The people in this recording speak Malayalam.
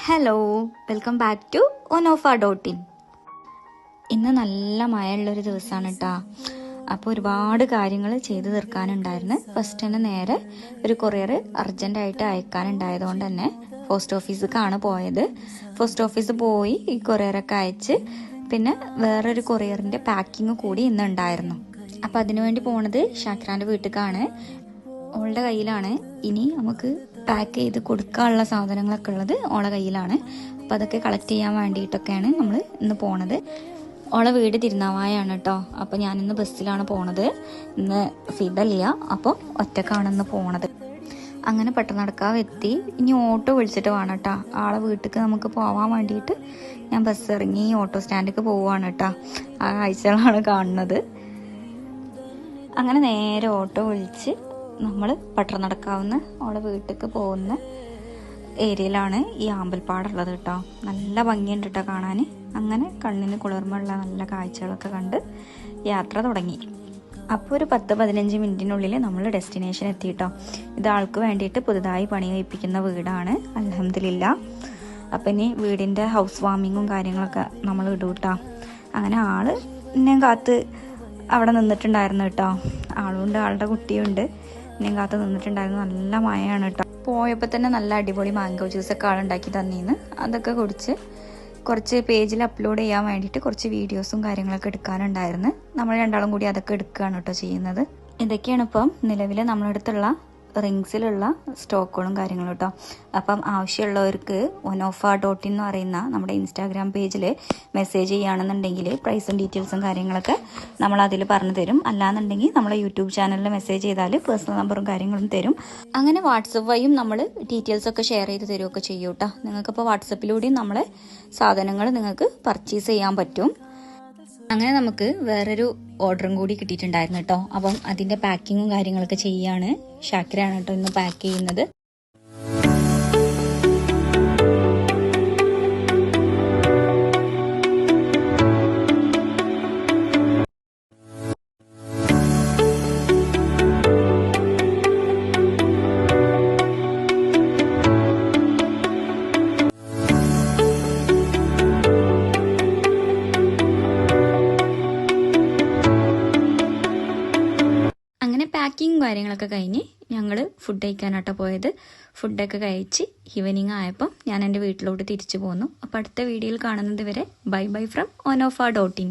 Hello, welcome back to onoffa.in. ഇന്ന് നല്ല മഴയുള്ളൊരു ദിവസമാണ് കേട്ടോ. അപ്പോൾ ഒരുപാട് കാര്യങ്ങൾ ചെയ്തു തീർക്കാനുണ്ടായിരുന്നു. ഫസ്റ്റ് തന്നെ നേരെ ഒരു കൊറിയർ അർജൻറ്റായിട്ട് അയക്കാനുണ്ടായതുകൊണ്ട് തന്നെ പോസ്റ്റ് ഓഫീസിലേക്കാണ് പോയത്. പോസ്റ്റ് ഓഫീസിൽ പോയി ഈ കൊറിയറൊക്കെ അയച്ച് പിന്നെ വേറൊരു കൊറിയറിൻ്റെ പാക്കിങ് കൂടി ഇന്നുണ്ടായിരുന്നു. അപ്പോൾ അതിനുവേണ്ടി പോണത് ഷാക്രാൻ്റെ വീട്ടിലേക്കാണ്. ഓളുടെ കയ്യിലാണ് ഇനി നമുക്ക് പാക്ക് ചെയ്ത് കൊടുക്കാനുള്ള സാധനങ്ങളൊക്കെ ഉള്ളത് ഓളെ കയ്യിലാണ്. അപ്പം അതൊക്കെ കളക്ട് ചെയ്യാൻ വേണ്ടിയിട്ടൊക്കെയാണ് നമ്മൾ ഇന്ന് പോണത്. ഓളെ വീട് തിരുനാവായാണ് കേട്ടോ. അപ്പോൾ ഞാനിന്ന് ബസ്സിലാണ് പോണത്. ഇന്ന് ഫിദലിയ, അപ്പോൾ ഒറ്റക്കാണെന്ന് പോണത്. അങ്ങനെ പെട്ടെന്നടക്കാവ് എത്തി. ഇനി ഓട്ടോ വിളിച്ചിട്ട് വേണം കേട്ടോ ആളെ വീട്ടിലേക്ക് നമുക്ക് പോവാൻ വേണ്ടിയിട്ട്. ഞാൻ ബസ് ഇറങ്ങി ഓട്ടോ സ്റ്റാൻഡിലേക്ക് പോവുകയാണ് കേട്ടോ. ആ കാഴ്ചകളാണ് കാണുന്നത്. അങ്ങനെ നേരെ ഓട്ടോ വിളിച്ച് നമ്മൾ പട്ടണം നടക്കാവുന്ന അവളെ വീട്ടിലേക്ക് പോകുന്ന ഏരിയയിലാണ് ഈ ആമ്പൽപ്പാടുള്ളത് കേട്ടോ. നല്ല ഭംഗിയുണ്ട് കേട്ടോ കാണാൻ. അങ്ങനെ കണ്ണിന് കുളിർമയുള്ള നല്ല കാഴ്ചകളൊക്കെ കണ്ട് യാത്ര തുടങ്ങി. അപ്പോൾ ഒരു 10-15 മിനിറ്റിനുള്ളിൽ നമ്മൾ ഡെസ്റ്റിനേഷൻ എത്തി കേട്ടോ. ഇത് ആൾക്ക് വേണ്ടിയിട്ട് പുതുതായി പണി കഴിപ്പിക്കുന്ന വീടാണ്, അൽഹംദുലില്ലാ. അപ്പം ഇനി വീടിൻ്റെ ഹൗസ് വാമിങ്ങും കാര്യങ്ങളൊക്കെ നമ്മൾ ഇടും കേട്ടോ. അങ്ങനെ ആള് എന്നെ കാത്ത് അവിടെ നിന്നിട്ടുണ്ടായിരുന്നു കേട്ടോ. ആളുണ്ട്, ആളുടെ കുട്ടിയുണ്ട്, എന്നെയും കാത്ത് നിന്നിട്ടുണ്ടായിരുന്നു. നല്ല മഴയാണ് കേട്ടോ. പോയപ്പോൾ തന്നെ നല്ല അടിപൊളി മാംഗോ ജ്യൂസൊക്കെ ആളുണ്ടാക്കി തന്നീന്ന്. അതൊക്കെ കുടിച്ച് കുറച്ച് പേജിൽ അപ്ലോഡ് ചെയ്യാൻ വേണ്ടിയിട്ട് കുറച്ച് വീഡിയോസും കാര്യങ്ങളൊക്കെ എടുക്കാനുണ്ടായിരുന്നു. നമ്മൾ രണ്ടാളും കൂടി അതൊക്കെ എടുക്കുകയാണ് കേട്ടോ ചെയ്യുന്നത്. ഇതൊക്കെയാണ് ഇപ്പം നിലവിൽ നമ്മളടുത്തുള്ള റിങ്സിലുള്ള സ്റ്റോക്കുകളും കാര്യങ്ങളും കേട്ടോ. അപ്പം ആവശ്യമുള്ളവർക്ക് onoffa.in എന്ന് പറയുന്ന നമ്മുടെ ഇൻസ്റ്റാഗ്രാം പേജിൽ മെസ്സേജ് ചെയ്യുകയാണെന്നുണ്ടെങ്കിൽ പ്രൈസും ഡീറ്റെയിൽസും കാര്യങ്ങളൊക്കെ നമ്മൾ അതിൽ പറഞ്ഞു തരും. അല്ലാന്നുണ്ടെങ്കിൽ നമ്മളെ യൂട്യൂബ് ചാനലിൽ മെസ്സേജ് ചെയ്താൽ പേഴ്സണൽ നമ്പറും കാര്യങ്ങളും തരും. അങ്ങനെ വാട്സപ്പ് വഴിയും നമ്മൾ ഡീറ്റെയിൽസൊക്കെ ഷെയർ ചെയ്ത് തരുമൊക്കെ ചെയ്യും കേട്ടോ. നിങ്ങൾക്കിപ്പോൾ വാട്സപ്പിലൂടെയും നമ്മളെ സാധനങ്ങൾ നിങ്ങൾക്ക് പർച്ചേസ് ചെയ്യാൻ പറ്റും. അങ്ങനെ നമുക്ക് വേറൊരു ഓർഡറും കൂടി കിട്ടിയിട്ടുണ്ടായിരുന്നു കേട്ടോ. അപ്പം അതിൻ്റെ പാക്കിങ്ങും കാര്യങ്ങളൊക്കെ ചെയ്യാണ്. ഷാക്കിറാണ് കേട്ടോ ഇന്ന് പാക്ക് ചെയ്യുന്നത്. അങ്ങനെ പാക്കിങ് കാര്യങ്ങളൊക്കെ കഴിഞ്ഞ് ഞങ്ങൾ ഫുഡ് കഴിക്കാനാട്ടോ പോയത്. ഫുഡൊക്കെ കഴിച്ച് ഈവനിങ് ആയപ്പം ഞാൻ എൻ്റെ വീട്ടിലോട്ട് തിരിച്ചു പോന്നു. അപ്പോൾ അടുത്ത വീഡിയോയിൽ കാണുന്നത് വരെ ബൈ ബൈ ഫ്രം onoffa.in.